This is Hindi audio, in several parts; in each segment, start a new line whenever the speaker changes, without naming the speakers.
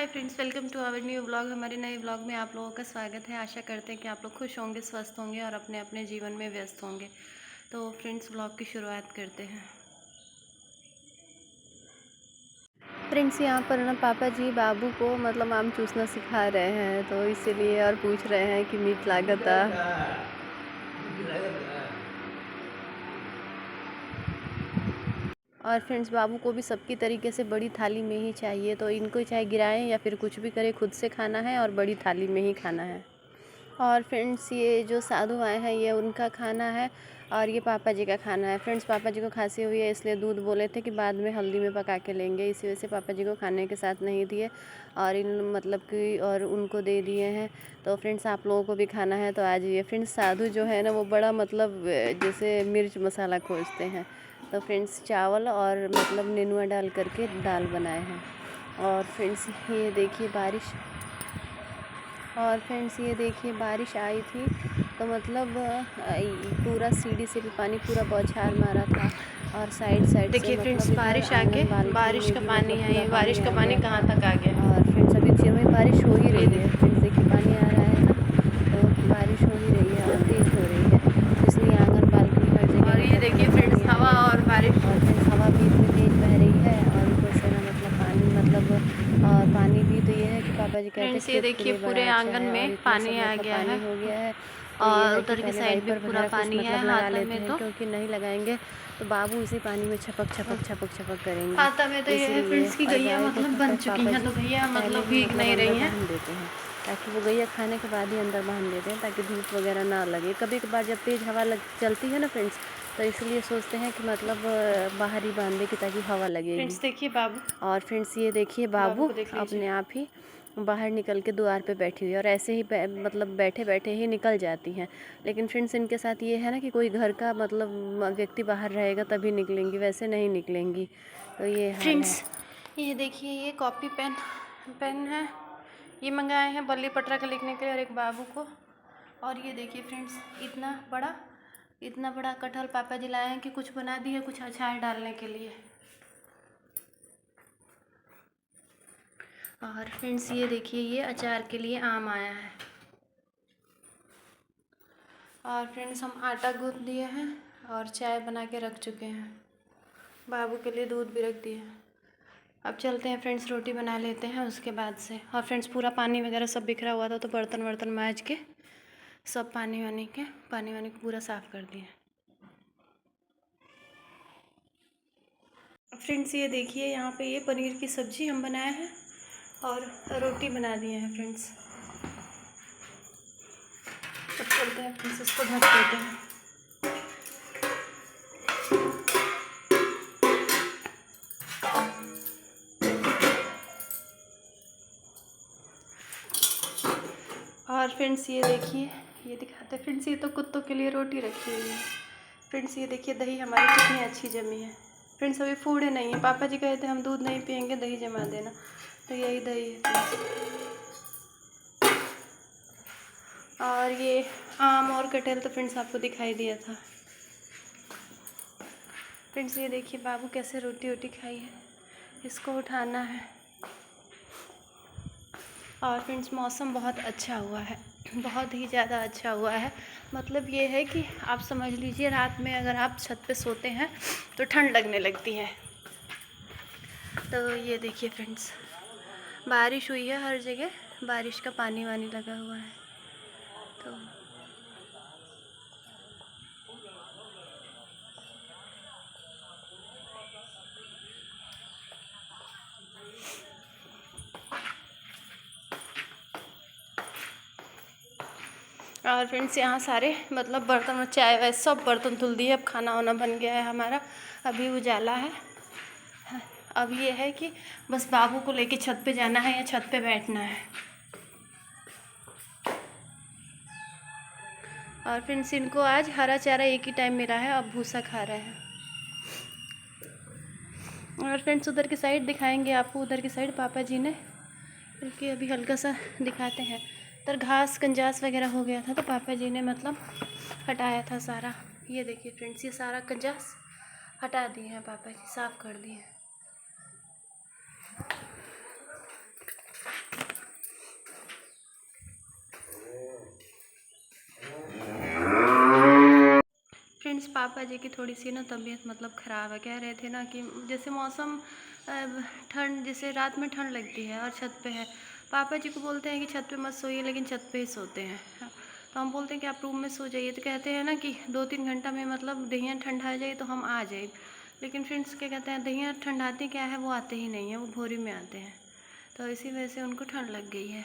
Hi friends, welcome to our new vlog. हमारे नए व्लॉग में आप लोगों का स्वागत है। आशा करते हैं कि आप लोग खुश होंगे, स्वस्थ होंगे और अपने अपने जीवन में व्यस्त होंगे। तो फ्रेंड्स, व्लॉग की शुरुआत करते हैं। फ्रेंड्स, यहाँ पर ना पापा जी बाबू को मतलब आम चूसना सिखा रहे हैं, तो इसीलिए और पूछ रहे हैं कि मीठ लागता। और फ्रेंड्स, बाबू को भी सबकी तरीके से बड़ी थाली में ही चाहिए, तो इनको चाहे गिराएं या फिर कुछ भी करें, खुद से खाना है और बड़ी थाली में ही खाना है। और फ्रेंड्स, ये जो साधु आए हैं ये उनका खाना है और ये पापा जी का खाना है। फ्रेंड्स, पापा जी को खांसी हुई है, इसलिए दूध बोले थे कि बाद में हल्दी में पका के लेंगे, इसी वजह से पापा जी को खाने के साथ नहीं दिए और इन मतलब कि और उनको दे दिए हैं। तो फ्रेंड्स, आप लोगों को भी खाना है तो आ जाइए। फ्रेंड्स, साधु जो है ना वो बड़ा मतलब जैसे मिर्च मसाला खोजते हैं। तो फ्रेंड्स, चावल और मतलब नेनुआ डाल करके दाल बनाए हैं। और फ्रेंड्स, ये देखिए बारिश आई थी, तो मतलब पूरा सीढ़ी से भी पानी पूरा बौछार मारा था और साइड से
देखिए फ्रेंड्स,
मतलब
बारिश आके बारिश का पानी है। ये बारिश का पानी कहाँ तक आ गया?
और फ्रेंड्स, अभी में बारिश हो ही रही है। फ्रेंड्स देखिए, पानी आ रहा है ना, तो बारिश हो ही रही है और तेज़ हो रही है, इसलिए आंगन बालकनी हर जगह
और ये देखिए फ्रेंड्स, हवा और बारिश।
और फ्रेंड्स, हवा भी इतनी तेज़ बह रही है और ऊपर से ना मतलब पानी भी तो ये है कि पापा जी कहते हैं
फ्रेंड्स, ये
खेत के
देखिए
लिए बड़ा
पूरे
अच्छा
आंगन
है और
में
इतना
पानी
सब
आ
मतलब
गया है।
पानी हो गया है। तो ये
और
है कि
उधर की
पहले
साइड भी
वाइपर
पूरा
वगैरह कुछ
पानी है।
मतलब लगा
हाथा
लेते
में
हैं,
तो
क्योंकि नहीं लगाएंगे तो बाबू इसी पानी में छपक करेंगे।
हाथा में तो ये है
इसीलिए
फ्रेंड्स की
और
गैया
गाय को
मतलब बन चुकी
पापा
हैं,
जी
तो गैया
पहले
मतलब
ही
भीग
मतलब
नहीं
अंदर
रही हैं।
बांध देते हैं, ताकि वो गैया खाने के बाद ही अंदर बांध देते हैं, ताकि धूप वगैरह ना लगे। कभी कभार जब तेज़ हवा चलती है ना फ्रेंड्स, तो इसलिए सोचते हैं कि मतलब बाहर ही बांध दें कि ताकि हवा लगेगी।
फ्रेंड्स देखिए बाबू
और फ्रेंड्स, ये देखिए
बाबू
बाबू
को देख लीजिए।
अपने आप ही बाहर निकल के द्वार पे बैठी हुई है और ऐसे ही मतलब बैठे बैठे ही निकल जाती हैं। लेकिन फ्रेंड्स, इनके साथ ये है ना कि कोई घर का मतलब व्यक्ति बाहर रहेगा तभी निकलेंगी, वैसे नहीं निकलेंगी। तो ये हाल है।
फ्रेंड्स, ये देखिए, ये कॉपी पेन है, ये मंगाए हैं बल्ली पटरा का लिखने के लिए और एक बाबू को। और ये देखिए फ्रेंड्स, इतना बड़ा कटहल पापा जी लाए हैं कि कुछ बना दिए, कुछ अचार डालने के लिए। और फ्रेंड्स, ये देखिए, ये अचार के लिए आम आया है। और फ्रेंड्स, हम आटा गूंथ दिए हैं और चाय बना के रख चुके हैं। बाबू के लिए दूध भी रख दिए। अब चलते हैं फ्रेंड्स, रोटी बना लेते हैं उसके बाद से। और फ्रेंड्स, पूरा पानी वगैरह सब बिखरा हुआ था, तो बर्तन वर्तन मांज के सब पानी वानी के पूरा साफ़ कर दिए। फ्रेंड्स, ये देखिए, यहाँ पे ये पनीर की सब्ज़ी हम बनाए हैं और रोटी बना दिए हैं फ्रेंड्स। अब चलते हैं फ्रेंड्स, इसको ढक देते हैं। और फ्रेंड्स, ये देखिए, ये दिखाते हैं फ्रेंड्स, ये तो कुत्तों के लिए रोटी रखी हुई है। फ्रेंड्स, ये देखिए दही हमारी कितनी अच्छी जमी है। फ्रेंड्स, अभी फूड़े नहीं है। पापा जी कहते हम दूध नहीं पियेंगे, दही जमा देना, तो यही दही है फ्रेंड्स। और ये आम और कटहल तो फ्रेंड्स आपको दिखाई दिया था। फ्रेंड्स, ये देखिए बाबू कैसे रोटी खाई है, इसको उठाना है। और फ्रेंड्स, मौसम बहुत अच्छा हुआ है, बहुत ही ज़्यादा अच्छा हुआ है। मतलब ये है कि आप समझ लीजिए, रात में अगर आप छत पे सोते हैं तो ठंड लगने लगती है। तो ये देखिए फ्रेंड्स, बारिश हुई है हर जगह, बारिश का पानी वानी लगा हुआ है। तो और फ्रेंड्स, यहाँ सारे मतलब बर्तन और चाय वाय सब बर्तन धुल दिए। अब खाना वाना बन गया है हमारा, अभी उजाला है। अब ये है कि बस बाबू को लेके छत पे जाना है या छत पे बैठना है। और फ्रेंड्स, इनको आज हरा चारा एक ही टाइम मिला है, अब भूसा खा रहे हैं। और फ्रेंड्स, उधर की साइड दिखाएंगे आपको, उधर की साइड पापा जी ने, बल्कि अभी हल्का सा दिखाते हैं। उधर घास कंजास वगैरह हो गया था, तो पापा जी ने मतलब हटाया था सारा। ये देखिए फ्रेंड्स, ये सारा कंजास हटा दिए हैं पापा जी, साफ़ कर दिए हैं। पापा जी की थोड़ी सी ना तबीयत मतलब ख़राब है। कह रहे थे ना कि जैसे मौसम ठंड, जैसे रात में ठंड लगती है और छत पे है। पापा जी को बोलते हैं कि छत पे मत सोइए, लेकिन छत पे ही सोते हैं। हाँ, तो हम बोलते हैं कि आप रूम में सो जाइए, तो कहते हैं ना कि 2-3 घंटा में मतलब दहिया ठंडा जाए तो हम आ जाए। लेकिन फ्रेंड्स क्या कहते हैं, दहिया ठंडाते क्या है, वो आते ही नहीं है, वो भोरी में आते हैं। तो इसी वजह से उनको ठंड लग गई है।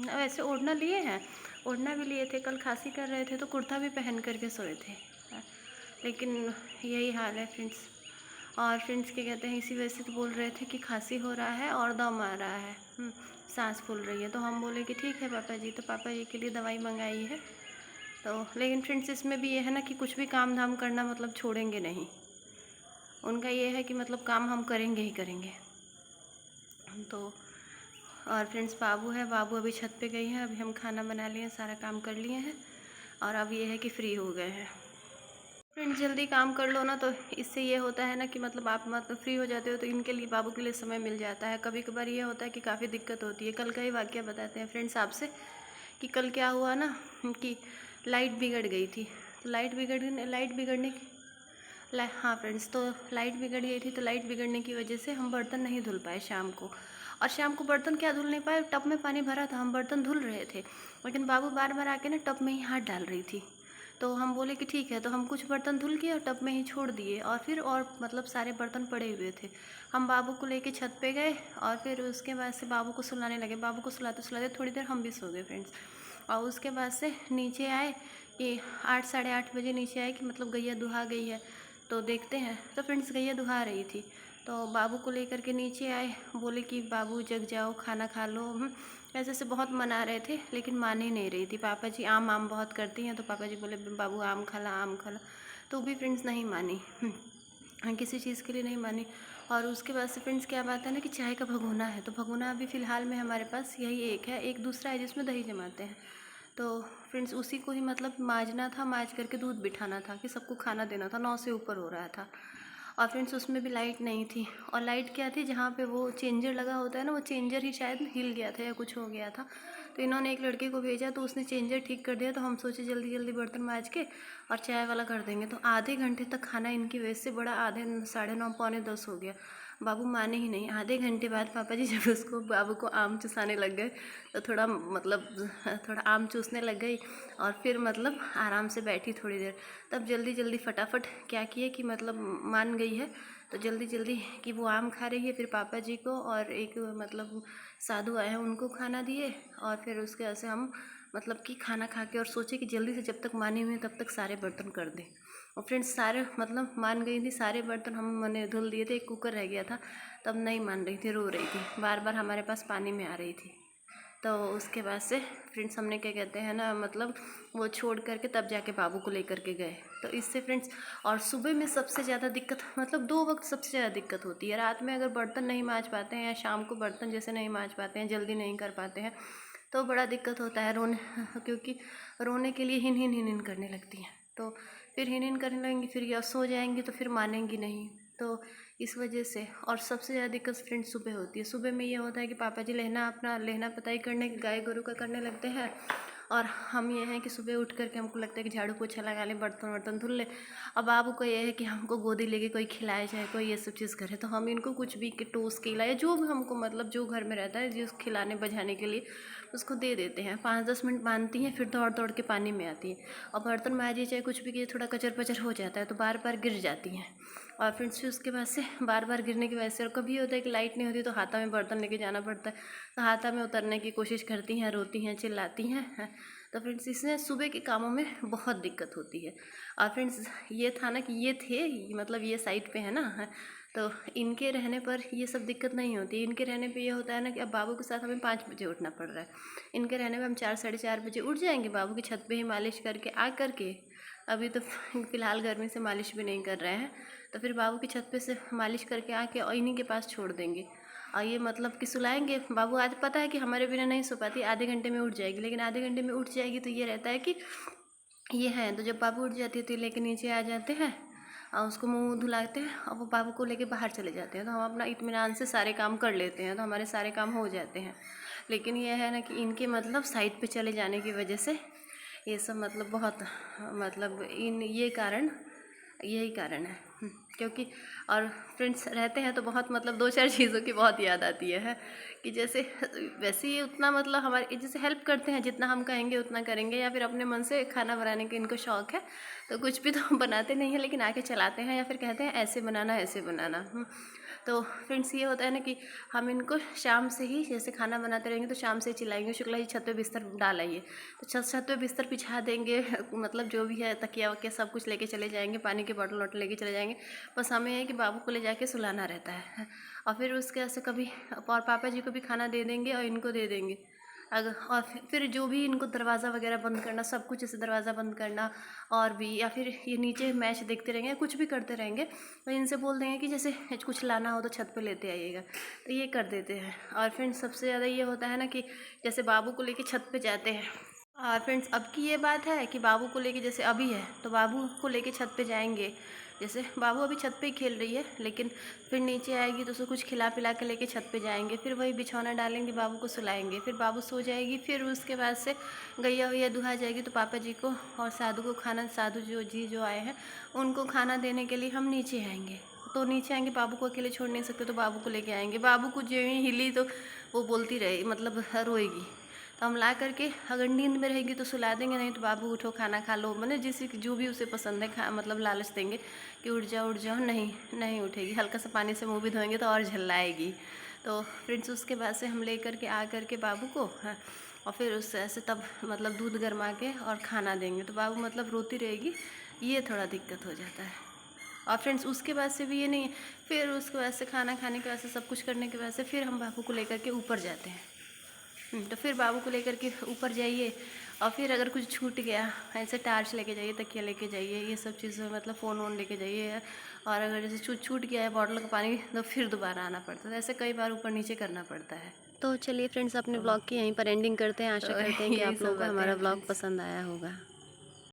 वैसे ओढ़ना लिए हैं, ओढ़ना भी लिए थे, कल खांसी कर रहे थे तो कुर्ता भी पहन करके सोए थे। लेकिन यही हाल है फ्रेंड्स। और फ्रेंड्स क्या कहते हैं, इसी वजह से तो बोल रहे थे कि खांसी हो रहा है और दम आ रहा है, सांस फूल रही है। तो हम बोले कि ठीक है पापा जी, तो पापा जी के लिए दवाई मंगाई है। तो लेकिन फ्रेंड्स इसमें भी ये है ना कि कुछ भी काम धाम करना मतलब छोड़ेंगे नहीं। उनका ये है कि मतलब काम हम करेंगे ही करेंगे। तो और फ्रेंड्स बाबू है, बाबू अभी छत पे गई है। अभी हम खाना बना लिए, सारा काम कर लिए हैं और अब ये है कि फ्री हो गए हैं। फ्रेंड्स जल्दी काम कर लो ना, तो इससे ये होता है ना कि मतलब आप मतलब फ्री हो जाते हो, तो इनके लिए, बाबू के लिए समय मिल जाता है। कभी कभार ये होता है कि काफ़ी दिक्कत होती है। कल का ही वाक़या बताते हैं फ्रेंड्स आपसे कि कल क्या हुआ ना कि लाइट बिगड़ गई थी। तो लाइट बिगड़ने की हाँ फ्रेंड्स, तो लाइट बिगड़ गई थी। तो लाइट बिगड़ने की वजह से हम बर्तन नहीं धुल पाए शाम को। और शाम को बर्तन क्या धुल नहीं पाए, टब में पानी भरा था, हम बर्तन धुल रहे थे, लेकिन बाबू बार बार आके ना टब में ही हाथ डाल रही थी। तो हम बोले कि ठीक है, तो हम कुछ बर्तन धुल के और टब में ही छोड़ दिए, और फिर और मतलब सारे बर्तन पड़े हुए थे। हम बाबू को लेके छत पे गए और फिर उसके बाद से बाबू को सुलाने लगे। बाबू को सुलाते सुलाते थोड़ी देर हम भी सो गए फ्रेंड्स। और उसके बाद से नीचे आए कि 8 साढ़े 8 बजे नीचे आए कि मतलब गैया दुहा गई है, तो देखते हैं। तो फ्रेंड्स गैया दुहा रही थी, तो बाबू को लेकर के नीचे आए, बोले कि बाबू जग जाओ, खाना खा लो। ऐसे से बहुत मना रहे थे, लेकिन मान ही नहीं रही थी। पापा जी आम आम बहुत करती हैं, तो पापा जी बोले बाबू आम खाला, आम खाला। तो भी फ्रेंड्स नहीं मानी, किसी चीज़ के लिए नहीं मानी। और उसके बाद से फ्रेंड्स क्या बात है ना कि चाय का भगोना है, तो भगोना अभी फ़िलहाल में हमारे पास यही एक है, एक दूसरा है जिसमें दही जमाते हैं। तो फ्रेंड्स उसी को ही मतलब मांजना था, मांज करके दूध बिठाना था कि सबको खाना देना था। 9 से ऊपर हो रहा था। और फ्रेंड्स उसमें भी लाइट नहीं थी। और लाइट क्या थी, जहाँ पे वो चेंजर लगा होता है ना, वो चेंजर ही शायद हिल गया था या कुछ हो गया था। तो इन्होंने एक लड़के को भेजा, तो उसने चेंजर ठीक कर दिया। तो हम सोचे जल्दी जल्दी बर्तन मांज के और चाय वाला कर देंगे। तो आधे घंटे तक खाना इनकी वजह से बड़ा, आधे 9:30 पौने 10 हो गया। बाबू माने ही नहीं। आधे घंटे बाद पापा जी जब उसको, बाबू को आम चुसाने लग गए, तो थोड़ा मतलब थोड़ा आम चूसने लग गई और फिर मतलब आराम से बैठी थोड़ी देर। तब जल्दी जल्दी फटाफट क्या किए कि मतलब मान गई है, तो जल्दी जल्दी कि वो आम खा रही है, फिर पापा जी को और एक मतलब साधु आए हैं उनको खाना दिए। और फिर उसके बाद से हम मतलब कि खाना खा के और सोचे कि जल्दी से जब तक माने हुए तब तक सारे बर्तन कर दें। और फ्रेंड्स सारे मतलब मान गई थी, सारे बर्तन हम मैंने धुल दिए थे। एक कुकर रह गया था, तब नहीं मान रही थी, रो रही थी, बार बार हमारे पास पानी में आ रही थी। तो उसके बाद से फ्रेंड्स हमने क्या कहते हैं ना मतलब वो छोड़ करके तब जाके बाबू को लेकर के गए। तो इससे फ्रेंड्स, और सुबह में सबसे ज़्यादा दिक्कत मतलब 2 वक्त सबसे ज़्यादा दिक्कत होती है। रात में अगर बर्तन नहीं मांज पाते हैं या शाम को बर्तन जैसे नहीं मांज पाते हैं, जल्दी नहीं कर पाते हैं, तो बड़ा दिक्कत होता है रोने, क्योंकि रोने के लिए हिन हिन हिन हिन करने लगती हैं। तो फिर हिन हिन करने लगेंगी, फिर या सो जाएंगी तो फिर मानेंगी नहीं। तो इस वजह से, और सबसे ज़्यादा दिक्कत फ्रेंड्स सुबह होती है। सुबह में ये होता है कि पापा जी लेहना पताई करने, गाय गोरू का करने लगते हैं, और हम ये हैं कि सुबह उठ करके हमको लगता है कि झाड़ू पोछा लगा लें, बर्तन वर्तन धुल लें। अब बाबू को ये है कि हमको गोदी लेके कोई खिलाए जाए, कोई ये सब चीज़ करे, तो हम इनको कुछ भी टोस्ट केला या जो भी हमको मतलब जो घर में रहता है जिस खिलाने बजाने के लिए उसको दे देते हैं। 5-10 मिनट बांधती हैं, फिर दौड़ दौड़ के पानी में आती है। और बर्तन मांजिए चाहे कुछ भी कीजिए, थोड़ा कचर पचर हो जाता है तो बार बार गिर जाती हैं। और फिर उसके बाद से बार बार गिरने की वजह से, और कभी होता है कि लाइट नहीं होती तो हाथा में बर्तन लेके जाना पड़ता है, तो हाथा में उतरने की कोशिश करती हैं, रोती हैं, चिल्लाती हैं। तो फ्रेंड्स इसमें सुबह के कामों में बहुत दिक्कत होती है। और फ्रेंड्स ये था ना कि ये थे मतलब ये साइड पे है ना, तो इनके रहने पर ये सब दिक्कत नहीं होती। इनके रहने पे ये होता है ना कि अब बाबू के साथ हमें 5 बजे उठना पड़ रहा है। इनके रहने में हम 4 साढ़े 4 बजे उठ जाएंगे, बाबू की छत पे ही मालिश करके आ करके, अभी तो फ़िलहाल गर्मी से मालिश भी नहीं कर रहे हैं, तो फिर बाबू की छत पे से मालिश करके आके और इन्हीं के पास छोड़ देंगे। और ये मतलब कि सुलाएंगे। बाबू आज पता है कि हमारे बिना नहीं सो पाती, आधे घंटे में उठ जाएगी, लेकिन आधे घंटे में उठ जाएगी तो ये रहता है कि ये है। तो जब बाबू उठ जाती है तो लेके नीचे आ जाते हैं और उसको मुंह धुलाते हैं, और वो बाबू को लेके बाहर चले जाते हैं। तो हम अपना इत्मीनान से सारे काम कर लेते हैं, तो हमारे सारे काम हो जाते हैं। लेकिन ये है ना कि इनके मतलब साइड पे चले जाने की वजह से ये सब मतलब बहुत मतलब इन ये कारण
यही कारण है। क्योंकि और फ्रेंड्स रहते हैं तो बहुत मतलब 2-4 चीज़ों की बहुत याद आती है कि जैसे वैसे ये उतना मतलब हमारे जैसे हेल्प करते हैं, जितना हम कहेंगे उतना करेंगे, या फिर अपने मन से खाना बनाने का इनको शौक़ है तो कुछ भी तो बनाते नहीं हैं लेकिन आके चलाते हैं, या फिर कहते हैं ऐसे बनाना ऐसे बनाना। तो फ्रेंड्स ये होता है ना कि हम इनको शाम से ही जैसे खाना बनाते रहेंगे तो शाम से ही चिल्लाएंगे, शुक्ला जी छत पे बिस्तर डाल आइए, तो छत पे बिस्तर बिछा देंगे, मतलब जो भी है तकिया वकिया सब कुछ लेके चले जाएंगे, पानी की बोतल वोटल लेके चले जाएंगे। बस हमें है कि बाबू को ले जाके सुलाना रहता है, और फिर उसके ऐसे कभी और पापा जी को भी खाना दे देंगे और इनको दे देंगे अगर, और फिर जो भी इनको दरवाज़ा वगैरह बंद करना, सब कुछ ऐसे दरवाज़ा बंद करना, और भी या फिर ये नीचे मैच देखते रहेंगे, कुछ भी करते रहेंगे तो इनसे बोल देंगे कि जैसे कुछ लाना हो तो छत पे लेते आइएगा, तो ये कर देते हैं। और फ्रेंड्स सबसे ज़्यादा ये होता है ना कि जैसे बाबू को लेके छत पे जाते हैं, और फ्रेंड्स अब की ये बात है कि बाबू को लेके जैसे अभी है तो बाबू को लेके छत पे जाएंगे, जैसे बाबू अभी छत पे ही खेल रही है लेकिन फिर नीचे आएगी तो उसको कुछ खिला पिला के लेके छत पे जाएंगे, फिर वही बिछौना डालेंगे, बाबू को सुलाएंगे, फिर बाबू सो जाएगी, फिर उसके बाद से गैया वैया दुहा जाएगी तो पापा जी को और साधु को खाना, साधु जो आए हैं उनको खाना देने के लिए हम नीचे आएंगे। तो नीचे आएंगे, बाबू को अकेले छोड़ नहीं सकते तो बाबू को लेके आएंगे, बाबू को जो ही हिली तो वो बोलती रहे मतलब रोएगी, तो हम ला करके अगर नींद में रहेगी तो सुला देंगे, नहीं तो बाबू उठो खाना खा लो, मतलब जिस जो भी उसे पसंद है खा, मतलब लालच देंगे कि उठ जाओ, नहीं उठेगी, हल्का सा पानी से मुँह भी धोएंगे तो और झल्लाएगी। तो फ्रेंड्स उसके बाद से हम ले करके आ करके बाबू को और फिर उससे ऐसे तब मतलब दूध गर्मा के और खाना देंगे, तो बाबू मतलब रोती रहेगी, ये थोड़ा दिक्कत हो जाता है। और फ्रेंड्स उसके बाद से भी ये नहीं है, फिर उसके बाद से खाना खाने के बाद से सब कुछ करने के बाद से फिर हम बाबू को लेकर के ऊपर जाते हैं। तो फिर बाबू को लेकर के ऊपर जाइए, और फिर अगर कुछ छूट गया ऐसे टार्च लेके जाइए, तकिया लेके जाइए, ये सब चीज़ें मतलब फ़ोन वोन लेके जाइए, और अगर जैसे छूट गया है बॉटल का पानी तो फिर दोबारा आना पड़ता है, ऐसे कई बार ऊपर नीचे करना पड़ता है। तो चलिए फ्रेंड्स अपने ब्लॉग की यहीं पर एंडिंग करते हैं, आशा करते हैं कि आप लोगों को हमारा ब्लॉग पसंद आया होगा।